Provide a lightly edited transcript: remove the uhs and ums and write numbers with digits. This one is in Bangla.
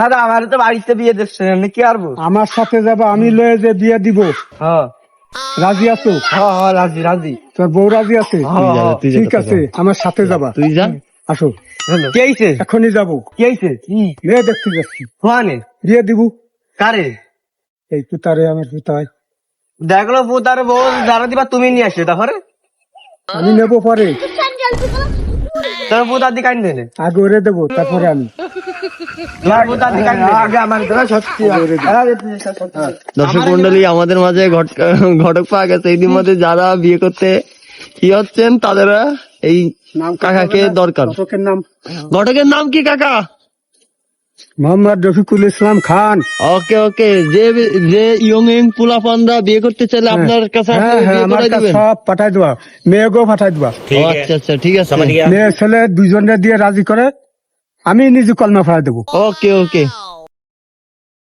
দাদা আমার তো বাড়িতে বিয়ে দিচ্ছে আমি কি পারবো? আমার সাথে যাবা, আমি লয়ে যে বিয়ে দিব। হ্যাঁ রাজি আছো? হ্যাঁ হ্যাঁ রাজি রাজি। তোর বউ রাজি আছে? হ্যাঁ, ঠিক আছে, আমার সাথে যাবা। তুই যা। আসো, কি হইছে? এখনই যাবো। কি হইছে? মেয়ে দেখতে যাচ্ছি, কোয়ানে বিয়ে দিব। কারে? এই পুতারে, আমার পুতায়। দেখলো পুতার বউ যারা দিবা তুমি নিয়ে আসো তারপরে আমি নেবো পরে, তোর পুতার দিকে আনি দেনে আগে ওরে দেবো, তারপরে আমি। তোর পুতার দিকে আনি আগে আমার দ্বারা সত্যি দর্শক মন্ডলী, আমাদের মাঝে ঘটক পাওয়া গেছে। এদের মধ্যে যারা বিয়ে করতে কি হচ্ছেন তাদের এই কাকাকে দরকার। ঘটকের নাম ঘটকের নাম কি কাকা? মোহাম্মদ রফিকুল ইসলাম খান। ওকে ওকে, যে যে ইয়ং পোলাপানরা বিয়ে করতে চাইলে আপনার কাছে আসলে হ্যাঁ, বিয়ে আমার করাই কাছে দিবেন? সব পাঠাই দেবা, মেয়েকেও পাঠাই দেবা। ও আচ্ছা আচ্ছা, ঠিক আছে। মেয়ে ছেলে দুইজনে দিয়ে রাজি করে আমি নিজে কলমা পাঠাই দেবো। ওকে ওকে।